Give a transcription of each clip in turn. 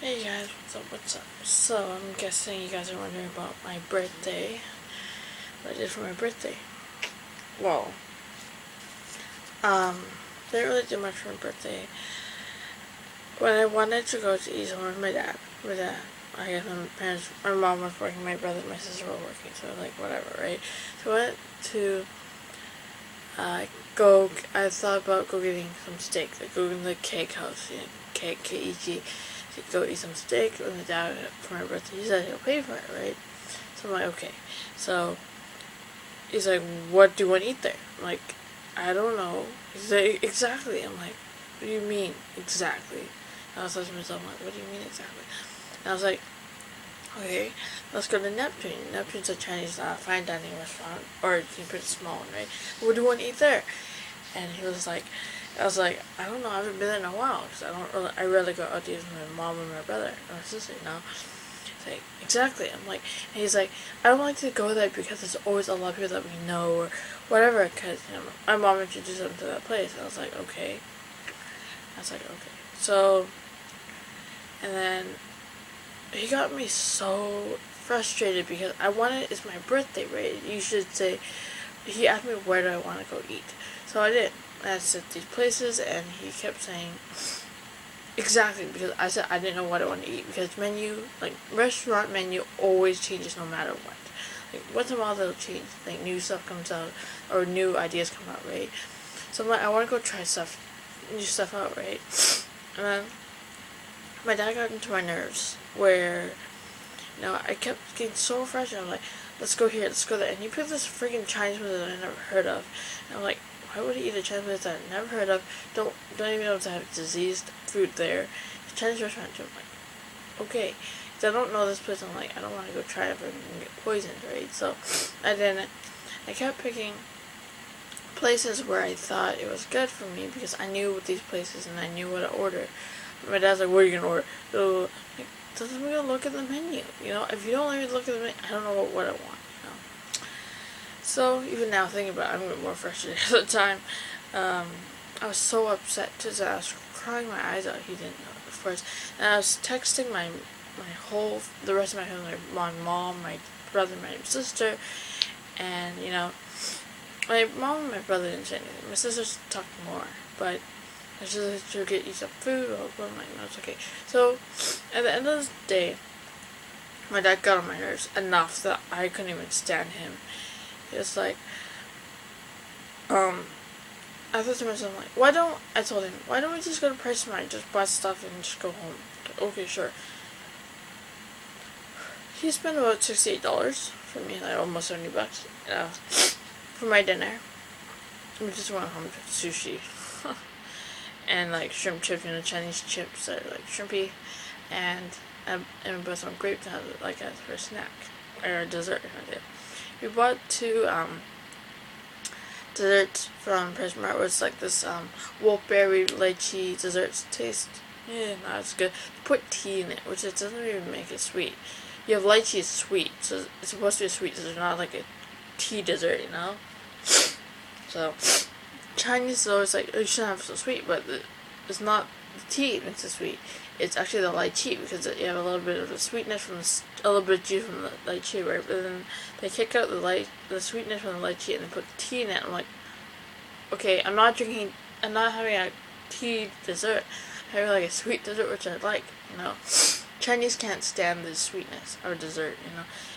Hey guys, what's up? So, I'm guessing you guys are wondering about my birthday. What I did for my birthday. Well, didn't really do much for my birthday. When I wanted to go to eat somewhere with my dad, I guess my parents, my mom was working, my brother and my sister were working, so like, whatever, right? So I went to, I thought about getting some steak, like go to the cake house, K-E-G, to go eat some steak, and my dad, for my birthday, he said he'll pay for it, right? So I'm like, okay. So, he's like, what do you want to eat there? I'm like, I don't know. He's like, exactly. I'm like, what do you mean, exactly? And I was like to myself, I'm like, what do you mean, exactly? And I was like, okay, let's go to Neptune. Neptune's a Chinese fine dining restaurant, or you can put a small one, right? What do you want to eat there? And he was like, I was like, I don't know, I haven't been there in a while, because I rarely go out to eat with my mom and my brother, and my sister, you know? He's like, exactly. I'm like, and he's like, I don't like to go there because there's always a lot of people that we know, or whatever, because, you know, my mom introduced them to that place, and I was like, okay. I was like, okay. So, and then, he got me so frustrated because it's my birthday, right? You should say, he asked me where do I want to go eat. So I did. I said these places, and he kept saying, exactly, because I said I didn't know what I wanted to eat, because restaurant menu always changes no matter what. Like, once in a while they'll change, like, new stuff comes out, or new ideas come out, right? So I'm like, I want to go try new stuff out, right? And then, my dad got into my nerves, where, I kept getting so frustrated. I'm like, let's go here, let's go there. And he picked this freaking Chinese food that I never heard of. And I'm like, why would he eat a Chinese food that I've never heard of? Don't even know if they have diseased food there. It's a Chinese restaurant too. I'm like, okay. Because I don't know this place. I'm like, I don't want to go try it if I'm going to get poisoned, right? So, I didn't. I kept picking places where I thought it was good for me, because I knew these places and I knew what to order. My dad's like, what are you going to order? So, like, doesn't mean look at the menu, if you don't let me look at the menu, I don't know what I want, So, even now thinking about it, I'm getting more frustrated at the time. I was so upset, because I was crying my eyes out. He didn't know, of course. And I was texting the rest of my family, my mom, my brother, my sister, and, my mom and my brother didn't say anything. My sister talked more, but I just to get you some food, or I'm like, no, it's okay. So, at the end of the day, my dad got on my nerves enough that I couldn't even stand him. He was like, I thought to myself, like, I told him, why don't we just go to Price Mart, just buy stuff and just go home? Like, okay, sure. He spent about $68 for me, like almost $70, for my dinner. We just went home to sushi. And like shrimp chips, Chinese chips that are like shrimpy, and we bought some grapes to have like as for a snack or a dessert. We bought two desserts from Price Mart. Was like this wolfberry lychee desserts taste. Yeah, no, it's good. You put tea in it, which it doesn't even make it sweet. You have lychee is sweet, so it's supposed to be a sweet dessert, not like a tea dessert, So. Chinese is always like, oh, you shouldn't have so sweet, but it's not the tea that makes it sweet. It's actually the lychee, because you have a little bit of the sweetness a little bit of juice from the lychee, right? But then they kick out the sweetness from the lychee and they put tea in it. I'm like, okay, I'm not having a tea dessert. I'm having like a sweet dessert, which I like, Chinese can't stand the sweetness of a dessert,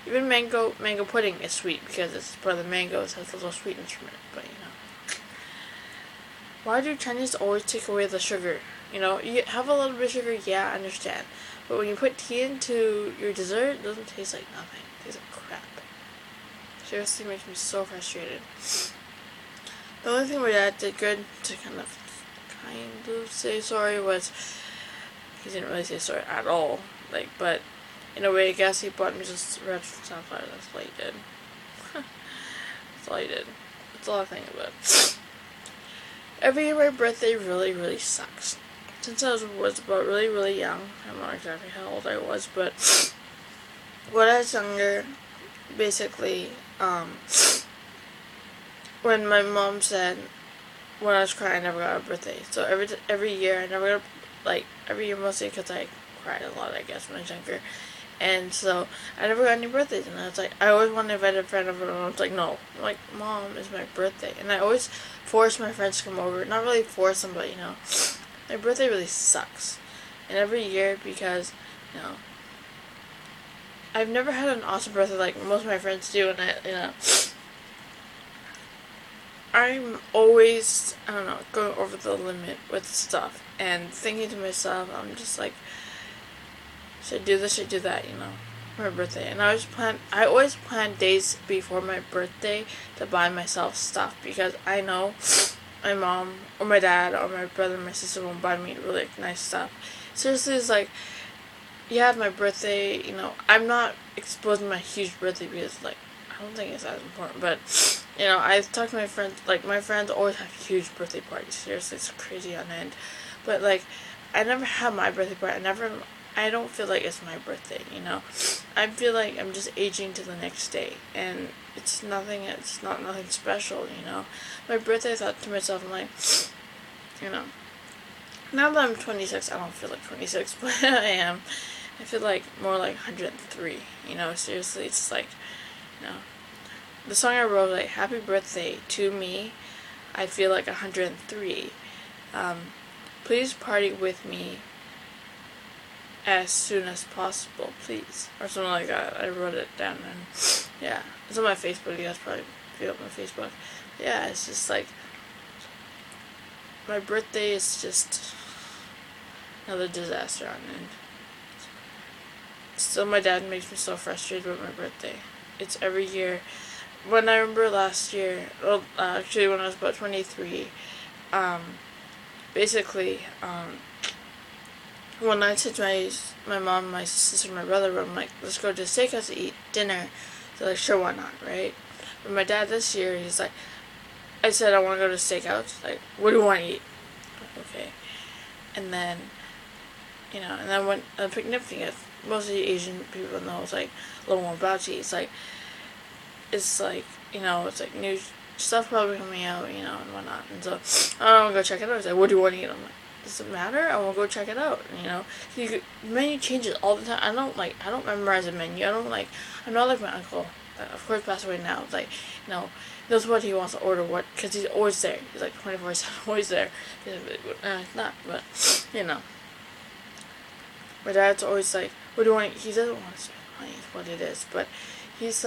Even mango pudding is sweet because it's part of the mangoes, has a little sweetness from it, but why do Chinese always take away the sugar? You have a little bit of sugar, yeah, I understand. But when you put tea into your dessert, it doesn't taste like nothing. It tastes like crap. Seriously makes me so frustrated. The only thing my dad did good to kind of say sorry was, he didn't really say sorry at all. But in a way, I guess he bought me just red sunflower. That's all he did. That's all he did. That's all I think about. Every year my birthday really, really sucks. Since I was about really, really young, I don't know exactly how old I was, but when I was younger, basically, when my mom said, when I was crying, I never got a birthday. So every year, I never got, every year mostly because I cried a lot, I guess, when I was younger. And so I never got any birthdays, and I was like, I always wanted to invite a friend over, and I was like, no. I'm like, Mom, it's my birthday. And I always force my friends to come over. Not really force them, but, my birthday really sucks. And every year, because, I've never had an awesome birthday like most of my friends do, and I'm always, I don't know, going over the limit with stuff, and thinking to myself, I'm just like, should I do this, should I do that, for my birthday. And I always plan days before my birthday to buy myself stuff, because I know my mom, or my dad, or my brother, and my sister won't buy me really nice stuff. Seriously, it's like, yeah, my birthday, I'm not exposing my huge birthday because, like, I don't think it's that important, but, I've talked to my friends, like, my friends always have huge birthday parties. Seriously, it's crazy on end. But, like, I never have my birthday party. I don't feel like it's my birthday, I feel like I'm just aging to the next day, and it's not nothing special, My birthday, I thought to myself, I'm like, now that I'm 26, I don't feel like 26, but I am. I feel like more like 103, seriously, it's like, the song I wrote, like, happy birthday to me, I feel like 103, please party with me as soon as possible, please, or something like that. I wrote it down, and yeah, it's on my Facebook. You guys probably feel it on my Facebook. Yeah, it's just like, my birthday is just another disaster on end. Still, my dad makes me so frustrated with my birthday. It's every year. When I remember last year, well, actually when I was about 23, basically, one night since my mom, my sister, and my brother were, I'm like, let's go to a steakhouse to eat dinner. So like, sure, why not, right? But my dad this year, he's like, I said I want to go to steakhouse. Like, what do you want to eat? Okay. And then, and then went on a picnic thing. Most of the Asian people know it's like a little more bougie. It's like it's like new stuff probably coming out, and whatnot. And so I want to go check it out. He's like, what do you want to eat? I'm like, does it matter? I want to go check it out. The menu changes all the time. I don't memorize a menu. I'm not like my uncle. Of course, passed away now. Like, knows what he wants to order. Because he's always there. He's like 24/7, always there. He's not, but my dad's always like, what do you want? He doesn't want to say what it is, but he's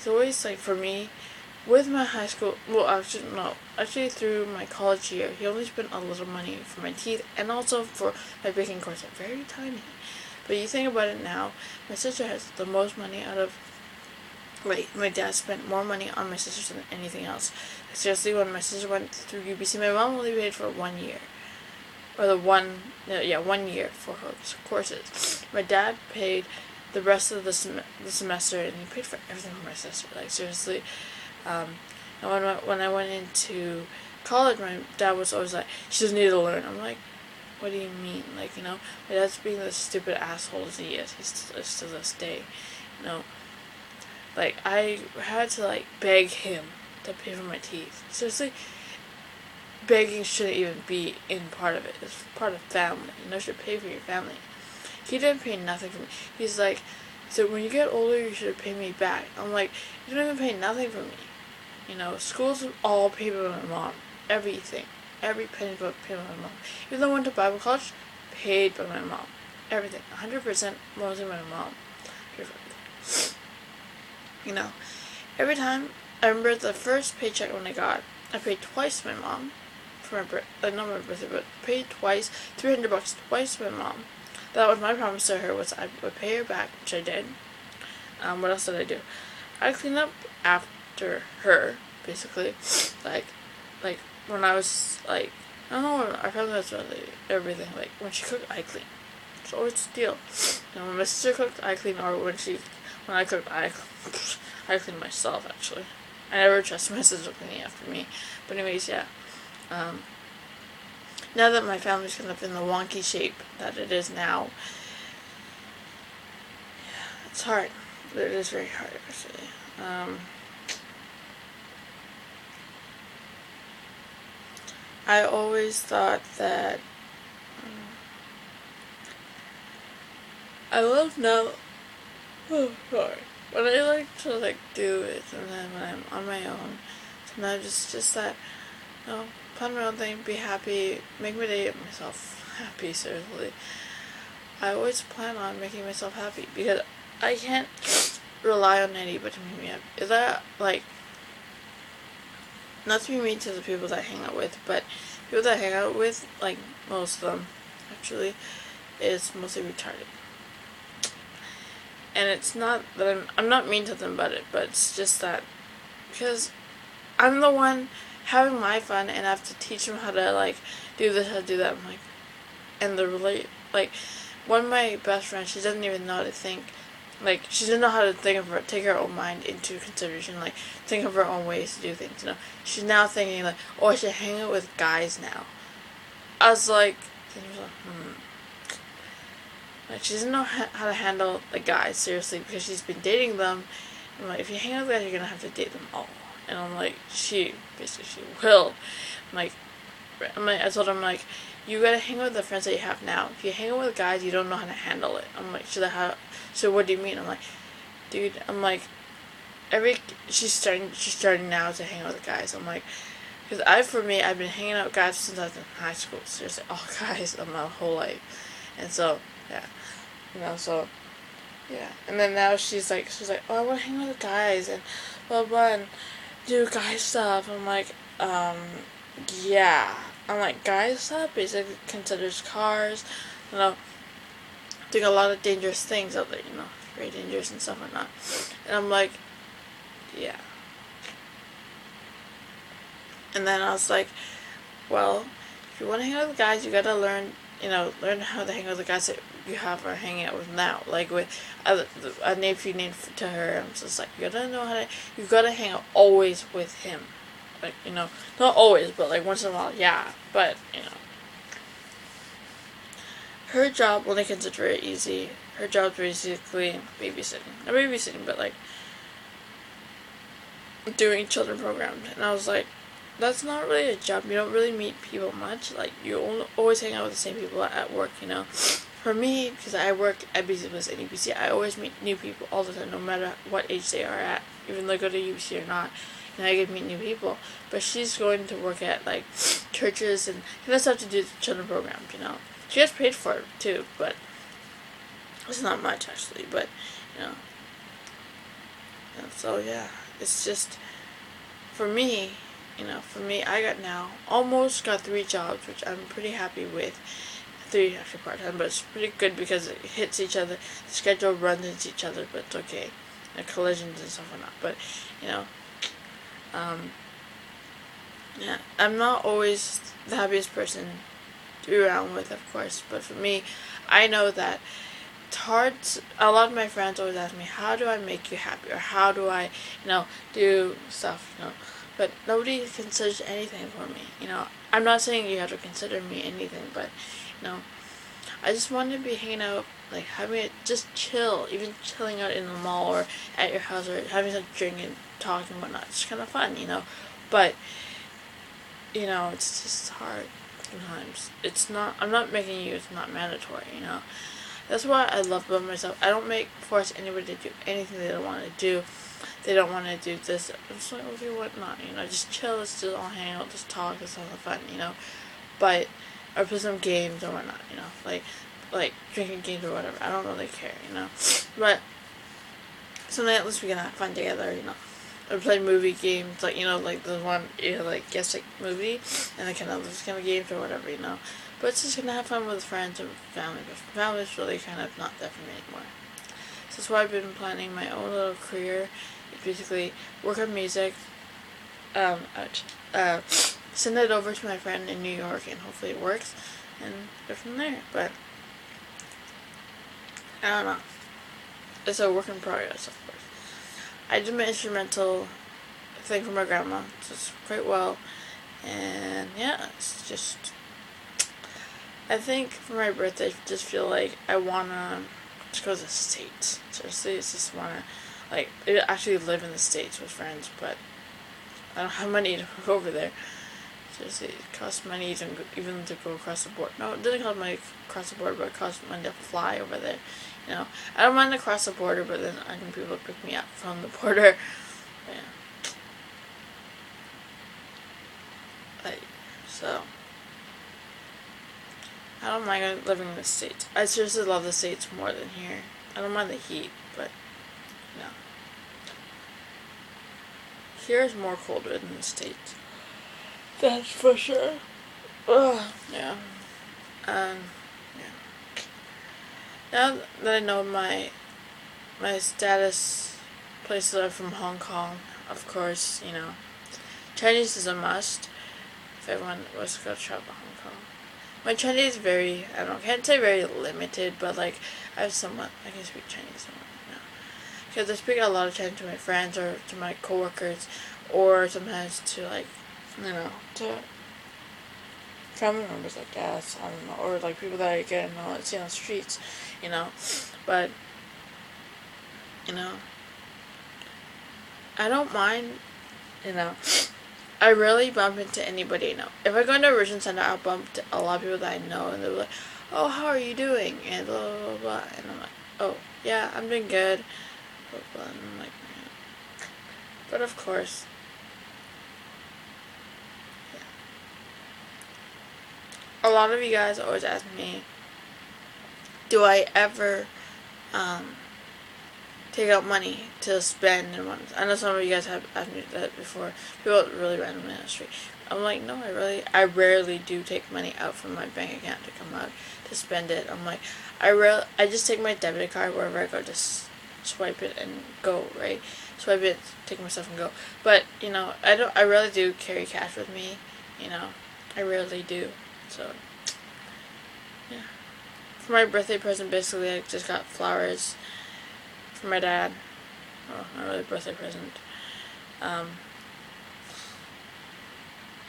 always like, for me, with my high school, well, actually, no, actually through my college year, he only spent a little money for my teeth, and also for my baking course, very tiny. But you think about it now, my sister has the most money out of, my dad spent more money on my sister than anything else. Seriously, when my sister went through UBC, my mom only paid for 1 year. Or 1 year for her courses. My dad paid the rest of the semester, and he paid for everything for my sister. Like, seriously. And when I went into college, my dad was always like, she doesn't need to learn. I'm like, what do you mean? Like, my dad's being the stupid asshole as he is. He's to this day, Like, I had to, like, beg him to pay for my teeth. Seriously, begging shouldn't even be in part of it. It's part of family. You should pay for your family. He didn't pay nothing for me. He's like, so when you get older, you should pay me back. I'm like, you don't even pay nothing for me. Schools all paid by my mom. Everything. Every penny paid by my mom. Even though I went to Bible college, paid by my mom. Everything. 100% mostly my mom. Every time, I remember the first paycheck when I paid twice my mom. For my birthday, not my birthday, but paid twice, $300 twice to my mom. That was my promise to her, was I would pay her back, which I did. What else did I do? I cleaned up after her, basically. Like when I was like, I don't know, our family was really everything. Like, when she cooked, I cleaned. It's always a deal. When my sister cooked, I cleaned, or when I cooked, I cleaned myself, actually. I never trusted my sister cleaning after me. But anyways, yeah. Now that my family's kind of in the wonky shape that it is now, it's hard. It is very hard, actually. I always thought that I love now. Oh, sorry. When I like to do it, and then when I'm on my own, sometimes it's just that, plan my own thing, be happy, make my day myself happy. Seriously, I always plan on making myself happy because I can't rely on anybody to make me happy. Is that not to be mean to the people that I hang out with, but people that I hang out with, most of them, actually, is mostly retarded. And it's not that I'm not mean to them about it, but it's just that because I'm the one having my fun and I have to teach them how to do this, how to do that. I'm like, and one of my best friends, she doesn't even know how to think. She doesn't know how to take her own mind into consideration, think of her own ways to do things, She's now thinking, oh, I should hang out with guys now. I was like, she doesn't know how to handle the guys, seriously, because she's been dating them. I'm like, if you hang out with guys, you're gonna have to date them all. And I'm like, she will. I told him, you gotta hang out with the friends that you have now. If you hang out with guys, you don't know how to handle it. I'm like, so what do you mean? I'm like, dude, she's starting now to hang out with guys. I'm like, because I've been hanging out with guys since I was in high school. Seriously, all guys, my whole life. And so, yeah. Yeah. And then now she's like, oh, I want to hang out with guys and blah, blah, and do guy stuff. I'm like, yeah. I'm like, guy stuff basically considers cars, doing a lot of dangerous things out there, very dangerous and stuff like that. And I'm like, yeah. And then I was like, well, if you want to hang out with guys, you gotta learn how to hang out with the guys that you are hanging out with now. A name you named to her, I'm just like, you gotta hang out always with him. Not always, but once in a while, yeah. But, her job, when they consider it easy, her job's basically babysitting. Not babysitting, but doing children programs. And I was like, that's not really a job. You don't really meet people much. You always hang out with the same people at work, For me, because I work at BC and UBC, I always meet new people all the time, no matter what age they are at. Even though I go to UBC or not, I get to meet new people. But she's going to work at, churches, and she does have to do children programs, She gets paid for it, too, but it's not much, actually. But, And so, yeah, it's just, for me, I almost got 3 jobs, which I'm pretty happy with. 3 actually part-time, but it's pretty good because it hits each other. The schedule runs into each other, but it's okay. Collisions and stuff like that. But, yeah, I'm not always the happiest person to be around with, of course, but for me, I know that it's hard. A lot of my friends always ask me, how do I make you happy, or how do I, do stuff, but nobody considers anything for me, I'm not saying you have to consider me anything, but, I just want to be hanging out, just chill, even chilling out in the mall, or at your house, or having some drink and talking and whatnot. It's kind of fun, but, it's just hard sometimes. I'm not making you, it's not mandatory, That's what I love about myself. I don't force anybody to do anything they don't want to do. They don't want to do this. I'm just like, okay, what not, just chill, let's just all hang out, just talk, it's all fun, but, or play some games or whatnot, like drinking games or whatever. I don't really care, but someday at least we can have fun together, or play movie games, the one, guess movie, and those kind of games or whatever, but it's just gonna have fun with friends and family, but family's really kind of not that for me anymore. So that's why I've been planning my own little career. It's basically work on music, send it over to my friend in New York, and hopefully it works, and go from there. But I don't know. It's a work in progress, of course. I did my instrumental thing for my grandma, so it's quite well, and yeah, it's just, I think for my birthday, I just feel like I wanna just go to the States. Seriously, it's just wanna, actually live in the States with friends, but I don't have money to go over there. Seriously, it costs money even to go across the board. No, it didn't cost money across the border, but it cost money to fly over there. You know, I don't mind to cross the border, but then I need people to pick me up from the border. Yeah. Like, so I don't mind living in the States. I seriously love the States more than here. I don't mind the heat, but no. Here is more colder than the States. That's for sure. Ugh, yeah. Yeah. Now that I know my status places are from Hong Kong, of course, you know, Chinese is a must if everyone was to go travel to Hong Kong. My Chinese is very, I don't know, can't say very limited, but like, I can speak Chinese somewhat now. Because I speak a lot of Chinese to my friends or to my coworkers, or sometimes to like, you know, to family members, I guess, I don't know, or like people that I get to know and see on the streets, you know, but, you know, I don't mind, you know, I rarely bump into anybody I know. If I go into a Vision Center, I'll bump into a lot of people that I know, and they're like, oh, how are you doing, and blah, blah, blah, blah, and I'm like, oh, yeah, I'm doing good, blah, blah, and I'm like, yeah. But of course, a lot of you guys always ask me, do I ever take out money to spend in one? I know some of you guys have asked me that before. People really randomly on the street. I'm like, no, I rarely do take money out from my bank account to come out to spend it. I'm like, I just take my debit card wherever I go, just swipe it and go, right? Swipe it, take myself and go. But, you know, I really do carry cash with me, you know. I rarely do. So, yeah. For my birthday present, basically, I just got flowers for my dad. Oh, not really a birthday present.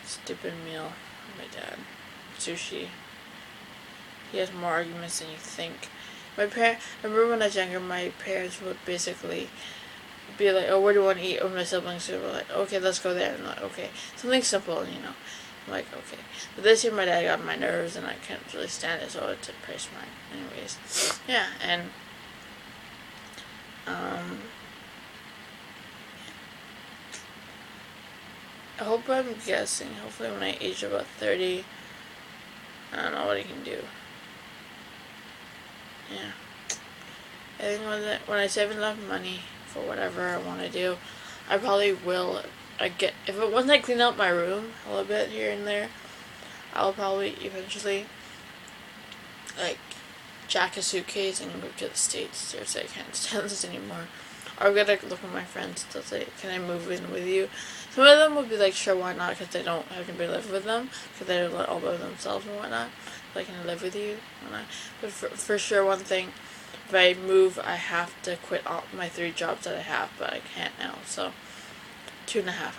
Stupid meal for my dad. Sushi. He has more arguments than you think. I remember when I was younger, my parents would basically be like, oh, where do you want to eat? Or my siblings would be like, okay, let's go there. And I'm like, okay. Something simple, you know. I'm like, okay. But this year my dad got on my nerves and I can't really stand it, so it's a price mine. Anyways. Yeah, and I hope I'm guessing. Hopefully when I age about 30, I don't know what I can do. Yeah. I think when I save enough money for whatever I want to do, I probably will. Once I clean out my room a little bit here and there, I'll probably eventually, like, jack a suitcase and move to the States. Seriously, I can't stand this anymore. Or I'm gonna look at my friends to say, can I move in with you? Some of them will be like, sure, why not? Because they don't have anybody live with them. Because they're all by themselves and whatnot. Like, can I live with you? Whatnot. But for sure, one thing, if I move, I have to quit all my 3 jobs that I have, but I can't now. So, 2.5.